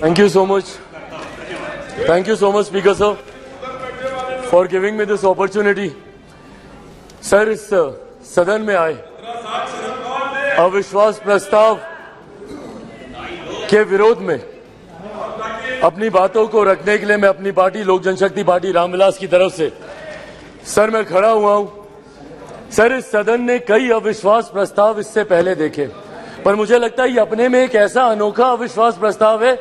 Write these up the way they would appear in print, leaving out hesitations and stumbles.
Thank you so much. Thank you so much, Speaker sir, for giving me this opportunity. Sir, इस सदन में आए अविश्वास प्रस्ताव के विरोध में अपनी बातों को रखने के लिए मैं अपनी पार्टी लोक जनशक्ति पार्टी रामविलास की तरफ से सर मैं खड़ा हुआ हूं। सर, इस सदन ने कई अविश्वास प्रस्ताव इससे पहले देखे, पर मुझे लगता है ये अपने में एक ऐसा अनोखा अविश्वास प्रस्ताव है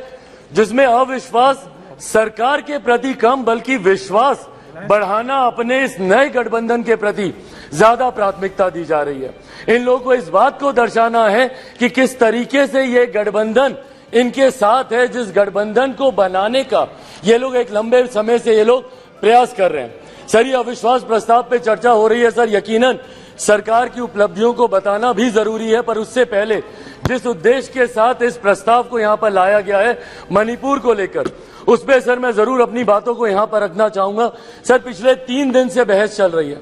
जिसमें अविश्वास सरकार के प्रति कम बल्कि विश्वास बढ़ाना अपने इस नए गठबंधन के प्रति ज्यादा प्राथमिकता दी जा रही है। इन लोगों को इस बात को दर्शाना है कि किस तरीके से ये गठबंधन इनके साथ है, जिस गठबंधन को बनाने का ये लोग एक लंबे समय से ये लोग प्रयास कर रहे हैं। सर, ये अविश्वास प्रस्ताव पे चर्चा हो रही है। सर, यकीनन सरकार की उपलब्धियों को बताना भी जरूरी है, पर उससे पहले जिस उद्देश्य के साथ इस प्रस्ताव को यहाँ पर लाया गया है मणिपुर को लेकर, उस पर सर मैं जरूर अपनी बातों को यहाँ पर रखना चाहूंगा। सर, पिछले 3 दिन से बहस चल रही है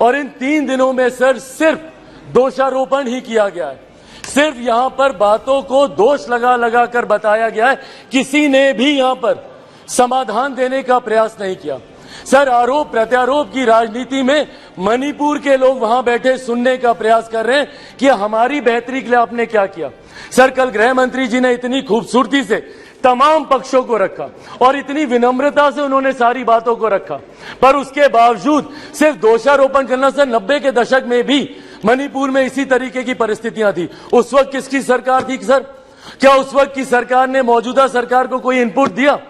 और इन 3 दिनों में सर सिर्फ दोषारोपण ही किया गया है। सिर्फ यहाँ पर बातों को दोष लगा लगा कर बताया गया है, किसी ने भी यहाँ पर समाधान देने का प्रयास नहीं किया। सर, आरोप प्रत्यारोप की राजनीति में मणिपुर के लोग वहां बैठे सुनने का प्रयास कर रहे हैं कि हमारी बेहतरी के लिए आपने क्या किया। सर, कल गृह मंत्री जी ने इतनी खूबसूरती से तमाम पक्षों को रखा और इतनी विनम्रता से उन्होंने सारी बातों को रखा, पर उसके बावजूद सिर्फ दोषारोपण करना। सर, 90 के दशक में भी मणिपुर में इसी तरीके की परिस्थितियां थी। उस वक्त किसकी सरकार थी सर? क्या उस वक्त की सरकार ने मौजूदा सरकार को कोई इनपुट दिया?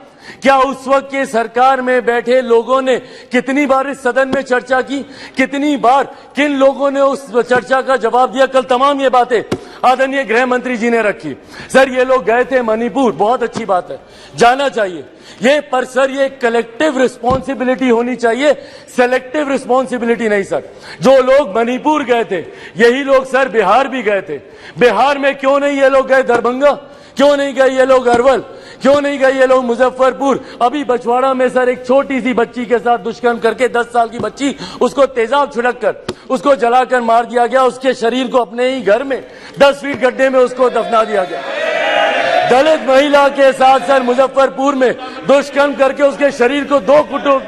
क्या उस वक्त के सरकार में बैठे लोगों ने कितनी बार इस सदन में चर्चा की? कितनी बार किन लोगों ने उस चर्चा का जवाब दिया? कल तमाम ये बातें आदरणीय गृह मंत्री जी ने रखी। सर, ये लोग गए थे मणिपुर, बहुत अच्छी बात है, जाना चाहिए ये, पर सर ये कलेक्टिव रिस्पॉन्सिबिलिटी होनी चाहिए, सेलेक्टिव रिस्पॉन्सिबिलिटी नहीं। सर, जो लोग मणिपुर गए थे यही लोग सर बिहार भी गए थे। बिहार में क्यों नहीं ये लोग गए दरभंगा? क्यों नहीं गए ये लोग अरवल? क्यों नहीं गए ये लोग मुजफ्फरपुर? अभी बछवाड़ा में सर एक छोटी सी बच्ची के साथ दुष्कर्म करके 10 साल की बच्ची, उसको तेजाब छिड़क कर उसको जलाकर मार दिया गया। उसके शरीर को अपने ही घर में 10 फीट गड्ढे में उसको दफना दिया गया। दलित महिला के साथ सर मुजफ्फरपुर में दुष्कर्म करके उसके शरीर को 2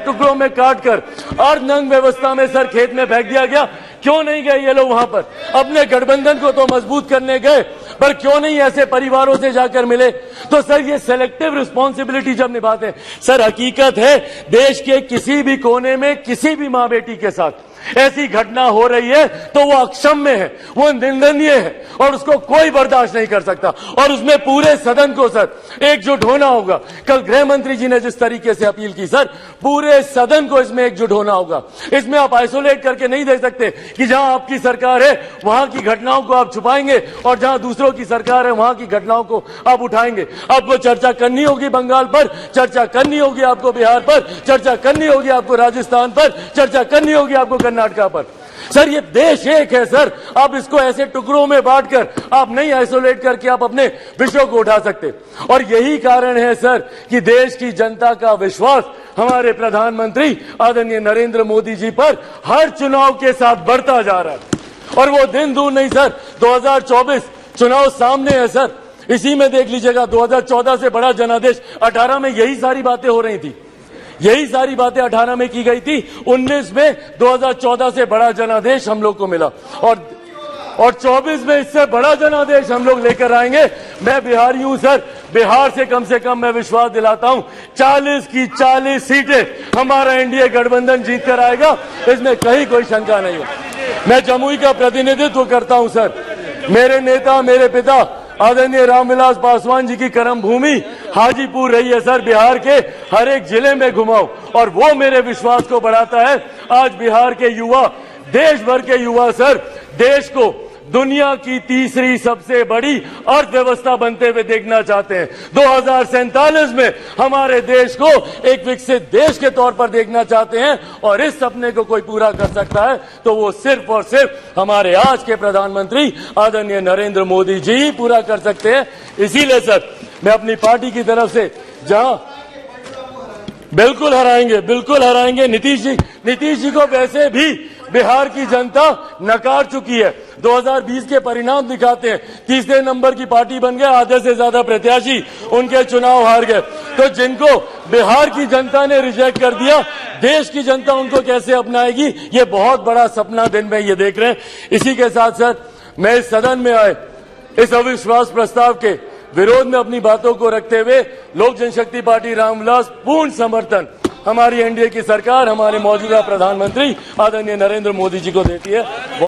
टुकड़ों में काटकर अर्धनग्न व्यवस्था में सर खेत में फेंक दिया गया। क्यों नहीं गए ये लोग वहां पर? अपने गठबंधन को तो मजबूत करने गए, पर क्यों नहीं ऐसे परिवारों से जाकर मिले? तो सर ये सेलेक्टिव रिस्पॉन्सिबिलिटी जब निभाते हैं, सर हकीकत है देश के किसी भी कोने में किसी भी मां बेटी के साथ ऐसी घटना हो रही है तो वो अक्षम्य है, वो निंदनीय है और उसको कोई बर्दाश्त नहीं कर सकता, और उसमें पूरे सदन को सर एकजुट होना होगा। कल गृह मंत्री जी ने जिस तरीके से अपील की, सर पूरे सदन को इसमें एकजुट होना होगा। इसमें आप आइसोलेट करके नहीं देख सकते कि जहां आपकी सरकार है वहां की घटनाओं को आप छुपाएंगे और जहां दूसरों की सरकार है वहां की घटनाओं को आप उठाएंगे। आपको चर्चा करनी होगी बंगाल पर, चर्चा करनी होगी आपको बिहार पर, चर्चा करनी होगी आपको राजस्थान पर, चर्चा करनी होगी आपको कर्नाटका पर। सर, ये देश एक है सर, आप इसको ऐसे टुकड़ों में बांटकर आप नहीं आइसोलेट करके आप अपने विषयों को उठा सकते। और यही कारण है सर कि देश की जनता का विश्वास हमारे प्रधानमंत्री आदरणीय नरेंद्र मोदी जी पर हर चुनाव के साथ बढ़ता जा रहा है। और वो दिन दूर नहीं सर, 2024 चुनाव सामने है सर, इसी में देख लीजिएगा 2014 से बड़ा जनादेश 18 में यही सारी बातें हो रही थी, यही सारी बातें 18 में की गई थी। 19 में 2014 से बड़ा जनादेश हम लोग को मिला और 24 में इससे बड़ा जनादेश हम लोग लेकर आएंगे। मैं बिहारी हूं सर, बिहार से कम मैं विश्वास दिलाता हूं 40 की 40 सीटें हमारा एनडीए गठबंधन जीत कर आएगा, इसमें कहीं कोई शंका नहीं है। मैं जमुई का प्रतिनिधित्व करता हूं सर, मेरे नेता मेरे पिता आदरणीय रामविलास पासवान जी की कर्म भूमि हाजीपुर रही है सर। बिहार के हर एक जिले में घुमाओ और वो मेरे विश्वास को बढ़ाता है। आज बिहार के युवा, देश भर के युवा सर देश को दुनिया की तीसरी सबसे बड़ी अर्थव्यवस्था बनते हुए देखना चाहते हैं। 2047 में हमारे देश को एक विकसित देश के तौर पर देखना चाहते हैं, और इस सपने को कोई पूरा कर सकता है तो वो सिर्फ और सिर्फ हमारे आज के प्रधानमंत्री आदरणीय नरेंद्र मोदी जी ही पूरा कर सकते हैं। इसीलिए सर मैं अपनी पार्टी की तरफ से जहां बिल्कुल हराएंगे नीतीश जी को वैसे भी बिहार की जनता नकार चुकी है। 2020 के परिणाम दिखाते हैं, तीसरे नंबर की पार्टी बन गए, आधे से ज्यादा प्रत्याशी उनके चुनाव हार गए। तो जिनको बिहार की जनता ने रिजेक्ट कर दिया, देश की जनता उनको कैसे अपनाएगी, ये बहुत बड़ा सपना दिन में ये देख रहे हैं। इसी के साथ साथ मैं इस सदन में आए इस अविश्वास प्रस्ताव के विरोध में अपनी बातों को रखते हुए लोक जनशक्ति पार्टी रामविलास पूर्ण समर्थन हमारी एनडीए की सरकार, हमारे मौजूदा प्रधानमंत्री आदरणीय नरेंद्र मोदी जी को देती है।